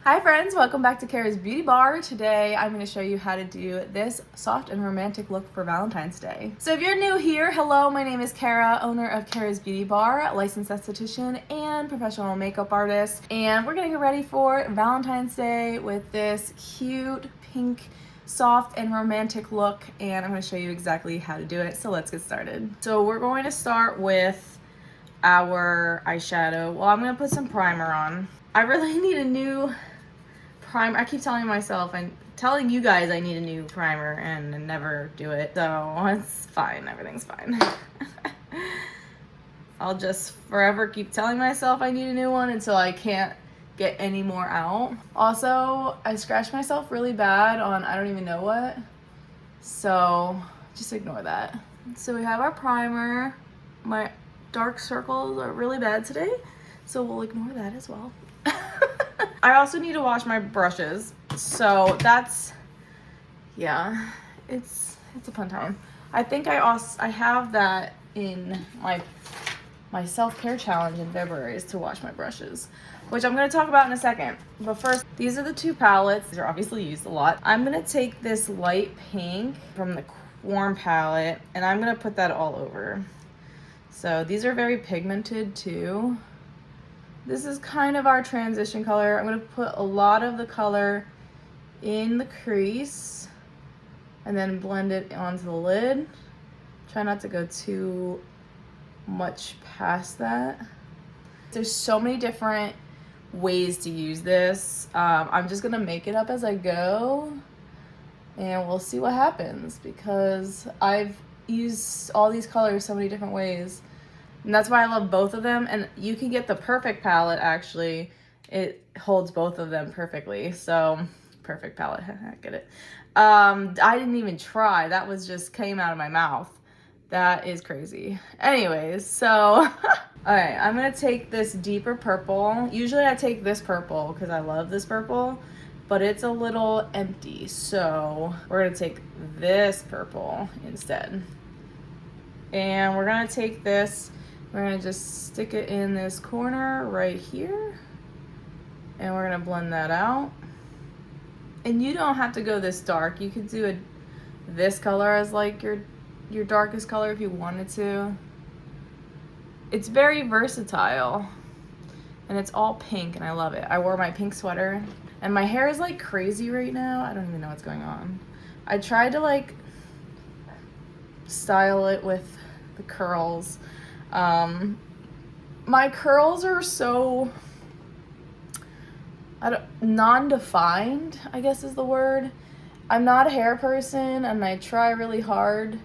Hi friends, welcome back to Karah's Beauty Bar. Today I'm going to show you how to do this soft and romantic look for Valentine's Day. So if you're new here, hello, my name is Karah, owner of Karah's Beauty Bar, licensed esthetician and professional makeup artist. And we're getting ready for Valentine's Day with this cute pink soft and romantic look, and I'm going to show you exactly how to do it. So let's get started. So we're going to start with our eyeshadow. Well, I'm going to put some primer on. I really need a new primer. I keep telling myself and telling you guys I need a new primer and never do it. So it's fine. Everything's fine. I'll just forever keep telling myself I need a new one until I can't get any more out. Also, I scratched myself really bad on I don't even know what. So just ignore that. So we have our primer. My dark circles are really bad today, so we'll ignore that as well. I also need to wash my brushes, so that's, yeah, it's a fun time. I think I have that in my self-care challenge in February, is to wash my brushes, which I'm going to talk about in a second. But first, these are the two palettes. These are obviously used a lot. I'm going to take this light pink from the warm palette, and I'm going to put that all over. So these are very pigmented too. This is kind of our transition color. I'm going to put a lot of the color in the crease and then blend it onto the lid. Try not to go too much past that. There's so many different ways to use this. I'm just going to make it up as I go, and we'll see what happens because I've used all these colors so many different ways. And that's why I love both of them. And you can get the perfect palette, actually. It holds both of them perfectly. So, perfect palette, get it. I didn't even try. That was just came out of my mouth. That is crazy. Anyways, so, all right, I'm going to take this deeper purple. Usually I take this purple because I love this purple, but it's a little empty. So, we're going to take this purple instead. And we're going to take this. We're going to just stick it in this corner right here. And we're going to blend that out. And you don't have to go this dark. You could do this color as like your darkest color if you wanted to. It's very versatile. And it's all pink and I love it. I wore my pink sweater. And my hair is like crazy right now. I don't even know what's going on. I tried to like style it with the curls. My curls are so non-defined, I guess is the word. I'm not a hair person and I try really hard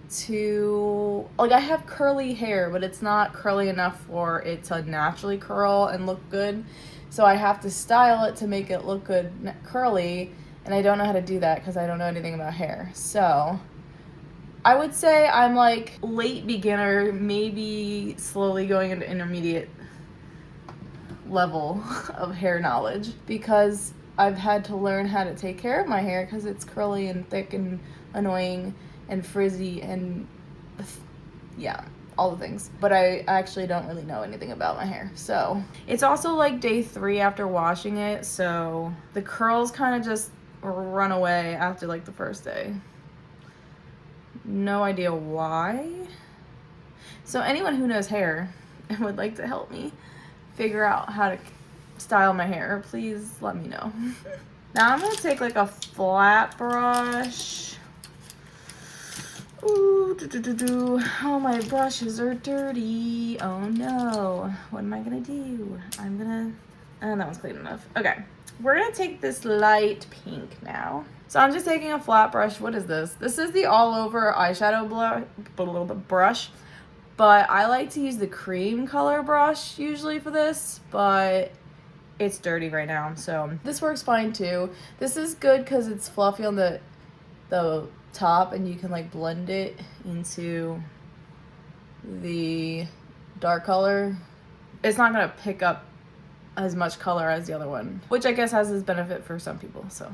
to, like, I have curly hair, but it's not curly enough for it to naturally curl and look good. So I have to style it to make it look good curly, and I don't know how to do that because I don't know anything about hair. So I would say I'm like late beginner, maybe slowly going into intermediate level of hair knowledge because I've had to learn how to take care of my hair because it's curly and thick and annoying and frizzy and yeah, all the things. But I actually don't really know anything about my hair. So it's also like day 3 after washing it, so the curls kind of just run away after like the first day. No idea why. So anyone who knows hair and would like to help me figure out how to style my hair, please let me know. Now I'm gonna take like a flat brush. Ooh, oh, my brushes are dirty. Oh no, what am I gonna do? Oh, that one's clean enough. Okay, we're gonna take this light pink now. So I'm just taking a flat brush. What is this? This is the all over eyeshadow brush, but I like to use the cream color brush usually for this, but it's dirty right now. So this works fine too. This is good because it's fluffy on the top and you can like blend it into the dark color. It's not gonna pick up as much color as the other one, which I guess has its benefit for some people. So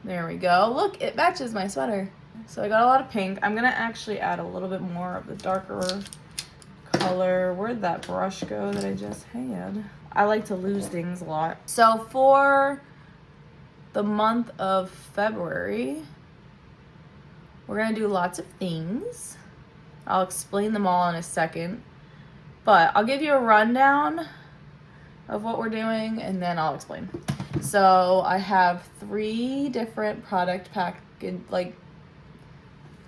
there we go. Look, it matches my sweater. So I got a lot of pink. I'm gonna actually add a little bit more of the darker color. Where'd that brush go that I just had? I like to lose things a lot. So for the month of February, we're gonna do lots of things. I'll explain them all in a second, but I'll give you a rundown of what we're doing and then I'll explain. So I have 3 different product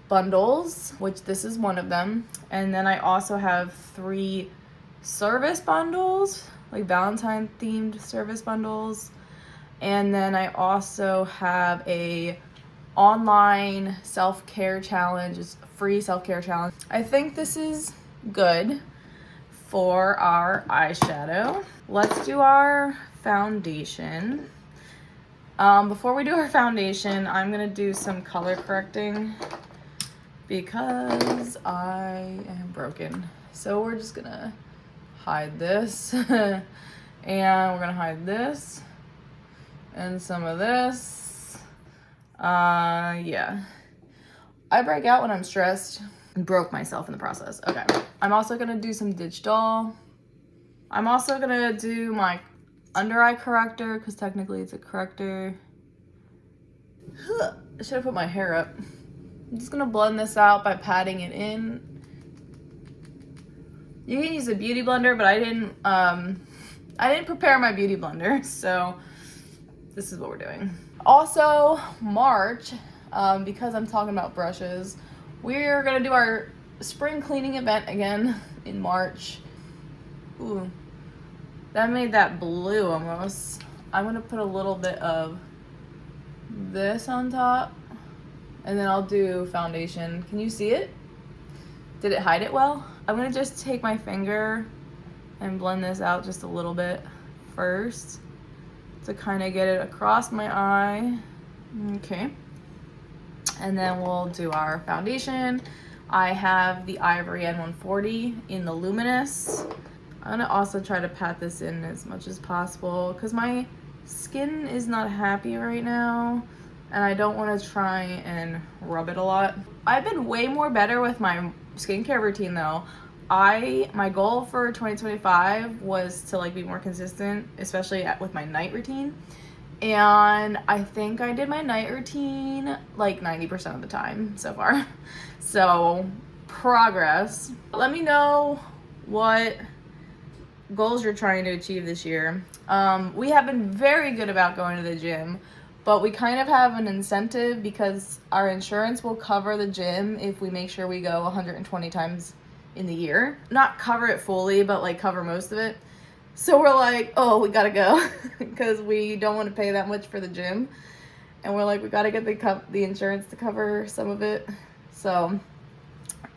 bundles, which this is one of them. And then I also have 3 service bundles, like Valentine themed service bundles. And then I also have a online self-care challenge, it's a free self-care challenge. I think this is good for our eyeshadow. Let's do our foundation. Before we do our foundation, I'm gonna do some color correcting because I am broken. So we're just gonna hide this and we're gonna hide this and some of this. Yeah. I break out when I'm stressed and broke myself in the process. Okay. I'm also gonna do some digital. I'm also gonna do my under eye corrector because technically it's a corrector. I should have put my hair up. I'm just gonna blend this out by patting it in. You can use a beauty blender, but I didn't prepare my beauty blender, so this is what we're doing. Also, March, because I'm talking about brushes, we're gonna do our spring cleaning event again in March. Ooh, that made that blue almost. I'm gonna put a little bit of this on top, and then I'll do foundation. Can you see it? Did it hide it well? I'm gonna just take my finger and blend this out just a little bit first to kind of get it across my eye. Okay. And then we'll do our foundation. I have the Ivory N140 in the Luminous. I'm gonna also try to pat this in as much as possible because my skin is not happy right now and I don't want to try and rub it a lot. I've been way more better with my skincare routine though. My goal for 2025 was to like be more consistent, especially with my night routine. And I think I did my night routine like 90% of the time so far. So progress. Let me know what goals you're trying to achieve this year. We have been very good about going to the gym, but we kind of have an incentive because our insurance will cover the gym if we make sure we go 120 times in the year. Not cover it fully, but like cover most of it. So we're like, oh, we gotta go because we don't want to pay that much for the gym. And we're like, we gotta get the insurance to cover some of it. So,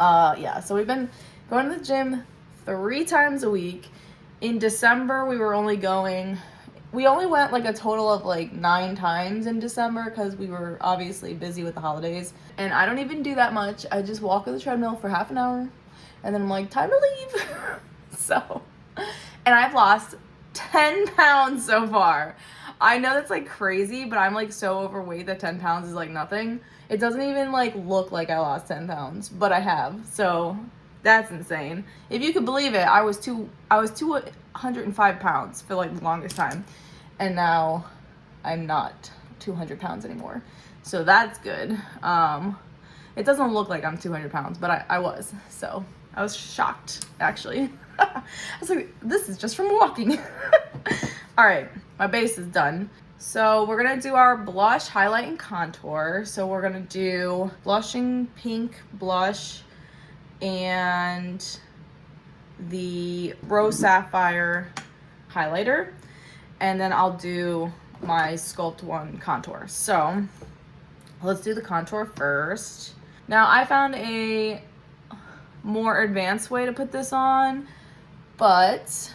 yeah, so we've been going to the gym 3 times a week. In December, we only went like a total of like 9 times in December because we were obviously busy with the holidays. And I don't even do that much. I just walk on the treadmill for half an hour and then I'm like, time to leave. So, and I've lost 10 pounds so far. I know that's like crazy, but I'm like so overweight that 10 pounds is like nothing. It doesn't even like look like I lost 10 pounds, but I have. So that's insane. If you could believe it, I was 205 pounds for like the longest time. And now I'm not 200 pounds anymore. So that's good. It doesn't look like I'm 200 pounds, but I was. So I was shocked, actually. I was like, this is just from walking. All right, my base is done. So we're gonna do our blush, highlight, and contour. So we're gonna do blushing pink blush and the Rose Sapphire highlighter. And then I'll do my Sculpt One contour. So let's do the contour first. Now I found a more advanced way to put this on, but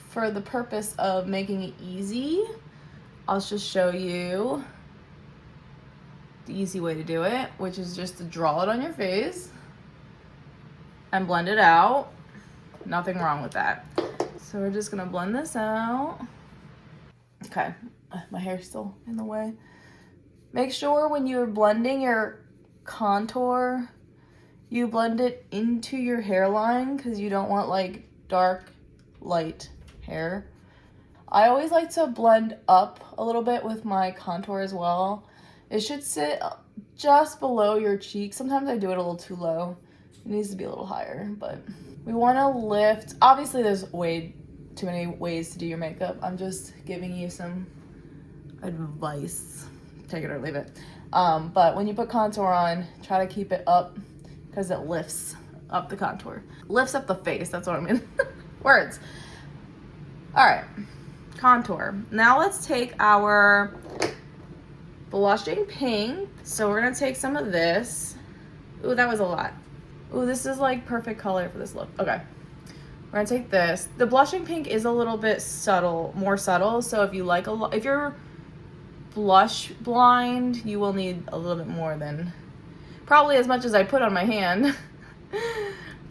for the purpose of making it easy, I'll just show you the easy way to do it, which is just to draw it on your face and blend it out. Nothing wrong with that. So we're just gonna blend this out. Okay, my hair's still in the way. Make sure when you're blending your contour, you blend it into your hairline because you don't want like dark, light hair. I always like to blend up a little bit with my contour as well. It should sit just below your cheek. Sometimes I do it a little too low. It needs to be a little higher, but we want to lift. Obviously, there's way too many ways to do your makeup. I'm just giving you some advice. Take it or leave it. But when you put contour on, try to keep it up because it lifts up the contour. Lifts up the face, that's what I mean. Words. All right, contour. Now let's take our blushing pink. So we're gonna take some of this. Ooh, that was a lot. Ooh, this is like perfect color for this look. Okay, we're gonna take this. The blushing pink is a little bit subtle, more subtle. So if you like if you're blush blind, you will need a little bit more than probably as much as I put on my hand.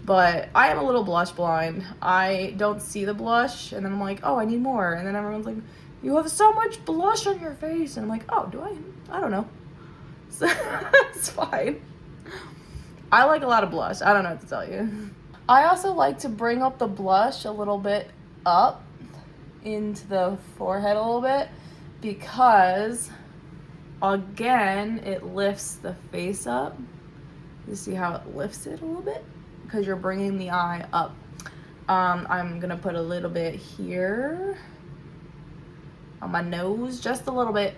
But I am a little blush blind. I don't see the blush, and then I'm like, oh, I need more. And then everyone's like, you have so much blush on your face. And I'm like, oh, do I? I don't know. So it's fine. I like a lot of blush. I don't know what to tell you. I also like to bring up the blush a little bit up into the forehead a little bit because, again, it lifts the face up. You see how it lifts it a little bit? Because you're bringing the eye up. I'm gonna put a little bit here on my nose, just a little bit.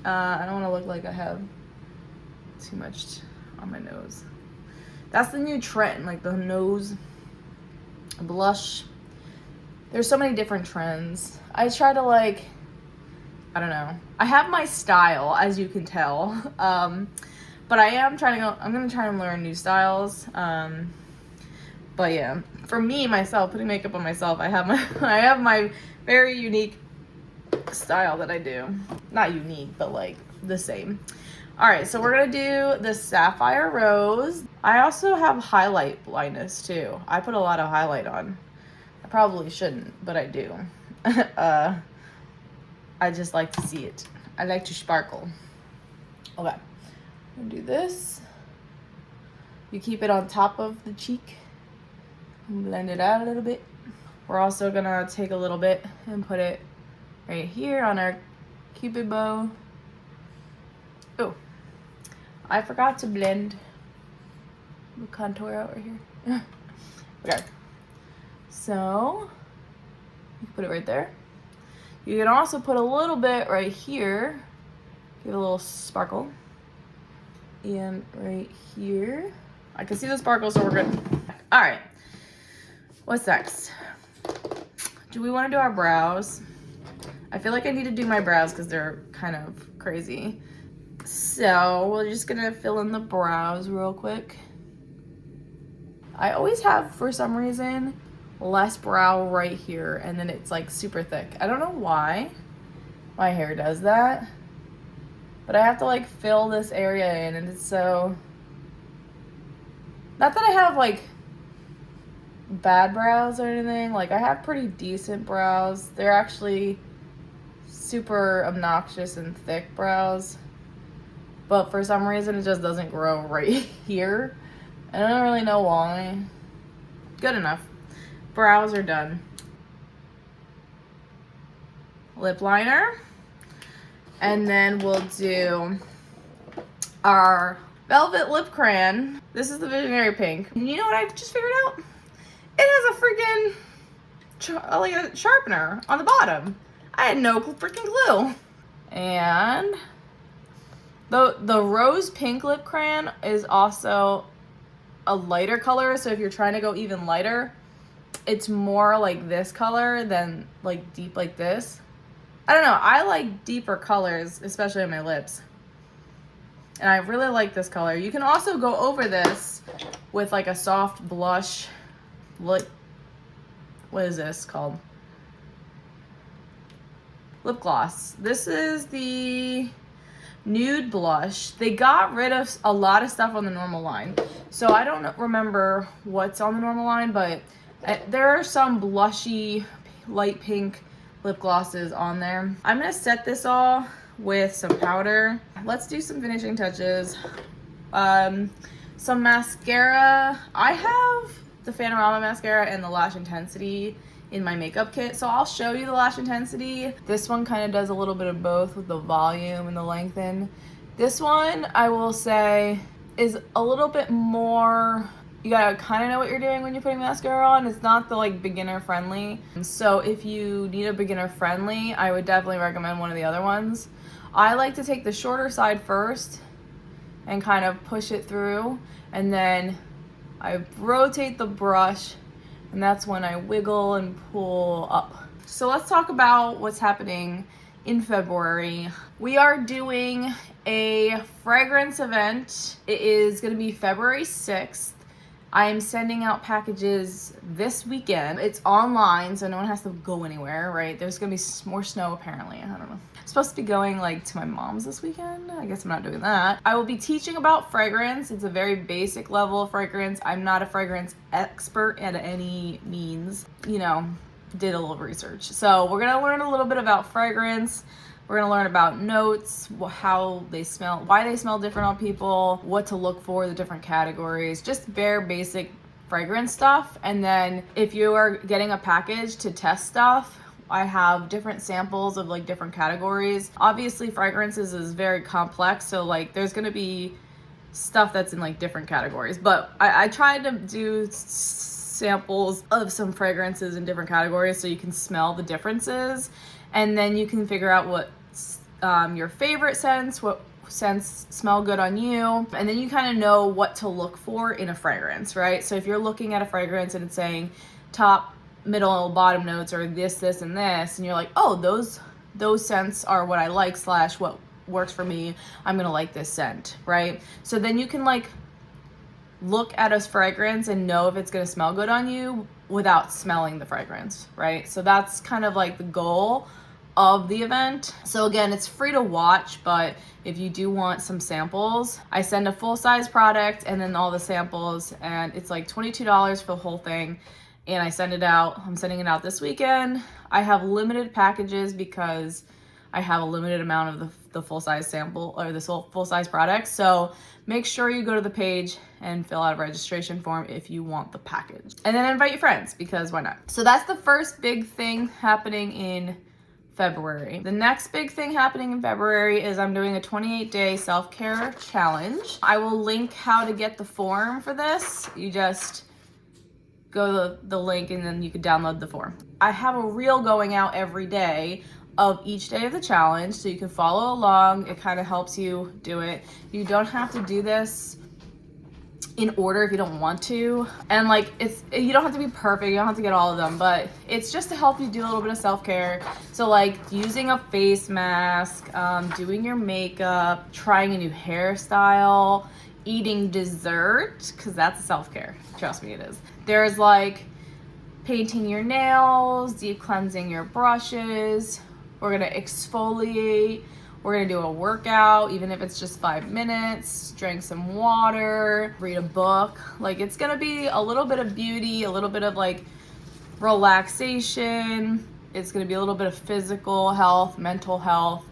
I don't wanna look like I have too much on my nose. That's the new trend, like the nose blush. There's so many different trends. I try to I don't know. I have my style, as you can tell. But I'm gonna try and learn new styles. But yeah, for me, myself, putting makeup on myself, I have my very unique style that I do. Not unique, but like the same. All right, so we're gonna do the Sapphire Rose. I also have highlight blindness too. I put a lot of highlight on. I probably shouldn't, but I do. I just like to see it. I like to sparkle. Okay, I'm gonna do this. You keep it on top of the cheek. Blend it out a little bit. We're also gonna take a little bit and put it right here on our cupid bow. Oh, I forgot to blend the contour out right here. Okay, so you can put it right there. You can also put a little bit right here, give it a little sparkle, and right here. I can see the sparkle, so we're good. All right. What's next? Do we want to do our brows? I feel like I need to do my brows because they're kind of crazy. So we're just gonna fill in the brows real quick. I always have, for some reason, less brow right here, and then it's like super thick. I don't know why my hair does that, but I have to like fill this area in, and it's so, not that I have like bad brows or anything. Like, I have pretty decent brows. They're actually super obnoxious and thick brows, but for some reason it just doesn't grow right here. I don't really know why. Good enough. Brows are done. Lip liner, and then we'll do our velvet lip crayon. This is the Visionary Pink. You know what I just figured out? It has a freaking like a sharpener on the bottom. I had no freaking clue. And the rose pink lip crayon is also a lighter color. So if you're trying to go even lighter, it's more like this color than like deep like this. I don't know. I like deeper colors, especially on my lips. And I really like this color. You can also go over this with like a soft blush. What is this called? Lip gloss. This is the nude blush. They got rid of a lot of stuff on the normal line, so I don't remember what's on the normal line, but there are some blushy light pink lip glosses on there. I'm gonna set this all with some powder. Let's do some finishing touches. Some mascara. I have the Panorama mascara and the Lash Intensity in my makeup kit. So I'll show you the lash intensity. This one kind of does a little bit of both with the volume and the lengthen. This one, I will say, is a little bit more, you gotta kind of know what you're doing when you're putting mascara on. It's not the like beginner friendly. So if you need a beginner friendly, I would definitely recommend one of the other ones. I like to take the shorter side first and kind of push it through, and then I rotate the brush, and that's when I wiggle and pull up. So let's talk about what's happening in February. We are doing a fragrance event. It is gonna be February 6th. I am sending out packages this weekend. It's online, so no one has to go anywhere, right? There's gonna be more snow apparently, I don't know. I'm supposed to be going like to my mom's this weekend. I guess I'm not doing that. I will be teaching about fragrance. It's a very basic level of fragrance. I'm not a fragrance expert at any means, you know, did a little research. So we're gonna learn a little bit about fragrance. We're gonna learn about notes, how they smell, why they smell different on people, what to look for, the different categories, just bare basic fragrance stuff. And then if you are getting a package to test stuff, I have different samples of like different categories. Obviously fragrances is very complex, so like there's gonna be stuff that's in like different categories, but I tried to do samples of some fragrances in different categories so you can smell the differences, and then you can figure out what your favorite scents, what scents smell good on you, and then you kind of know what to look for in a fragrance, right? So if you're looking at a fragrance and it's saying top, middle, bottom notes are this, this, and this, and you're like, oh, those scents are what I like / what works for me, I'm gonna like this scent, right? So then you can like look at a fragrance and know if it's gonna smell good on you without smelling the fragrance, right? So that's kind of like the goal of the event. So again, it's free to watch, but if you do want some samples, I send a full-size product and then all the samples, and it's like $22 for the whole thing, and I send it out. I'm sending it out this weekend. I have limited packages because I have a limited amount of the full-size sample or the full-size product. So make sure you go to the page and fill out a registration form if you want the package. And then invite your friends, because why not? So that's the first big thing happening in February. The next big thing happening in February is I'm doing a 28-day self-care challenge. I will link how to get the form for this. You just go to the link and then you can download the form. I have a reel going out every day of each day of the challenge, so you can follow along. It kind of helps you do it. You don't have to do this in order if you don't want to, and like you don't have to be perfect, you don't have to get all of them, but it's just to help you do a little bit of self-care. So like using a face mask, doing your makeup, trying a new hairstyle, eating dessert, because that's self-care, trust me, it is. There's like painting your nails, deep cleansing your brushes. We're gonna exfoliate. We're gonna do a workout, even if it's just 5 minutes, drink some water, read a book. Like, it's gonna be a little bit of beauty, a little bit of like relaxation. It's gonna be a little bit of physical health, mental health.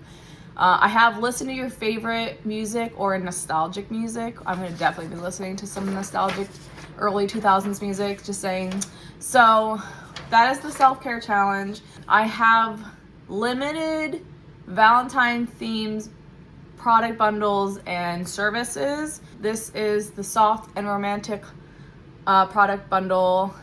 I have listened to your favorite music or nostalgic music. I'm gonna definitely be listening to some nostalgic early 2000s music, just saying. So that is the self-care challenge. I have limited Valentine themes, product bundles, and services. This is the soft and romantic product bundle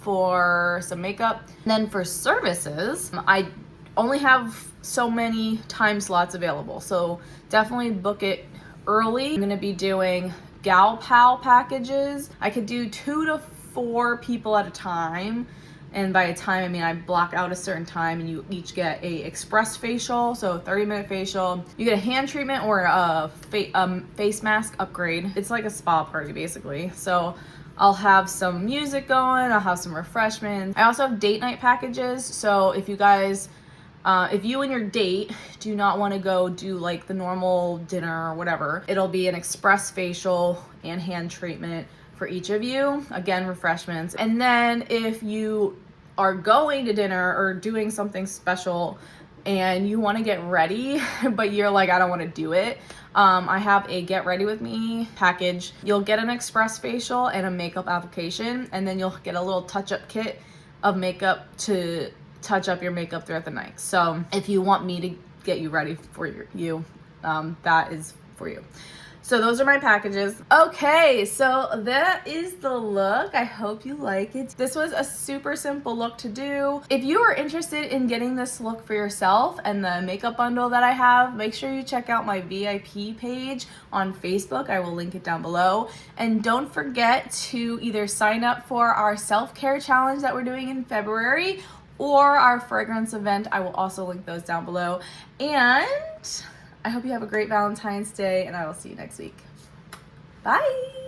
for some makeup. And then for services, I only have so many time slots available, so definitely book it early. I'm gonna be doing Gal Pal packages. I could do 2 to 4 people at a time. And by a time, I mean I block out a certain time, and you each get a express facial, so a 30-minute facial. You get a hand treatment or a face mask upgrade. It's like a spa party, basically. So I'll have some music going, I'll have some refreshments. I also have date night packages, so if you guys, if you and your date do not want to go do like the normal dinner or whatever, it'll be an express facial and hand treatment for each of you. Again, refreshments. And then if you are going to dinner or doing something special and you want to get ready, but you're like, I don't want to do it, I have a get ready with me package. You'll get an express facial and a makeup application, and then you'll get a little touch-up kit of makeup to touch up your makeup throughout the night. So if you want me to get you ready for that is for you. So those are my packages. Okay, so that is the look. I hope you like it. This was a super simple look to do. If you are interested in getting this look for yourself and the makeup bundle that I have, make sure you check out my VIP page on Facebook. I will link it down below. And don't forget to either sign up for our self-care challenge that we're doing in February or our fragrance event. I will also link those down below. And I hope you have a great Valentine's Day, and I will see you next week. Bye!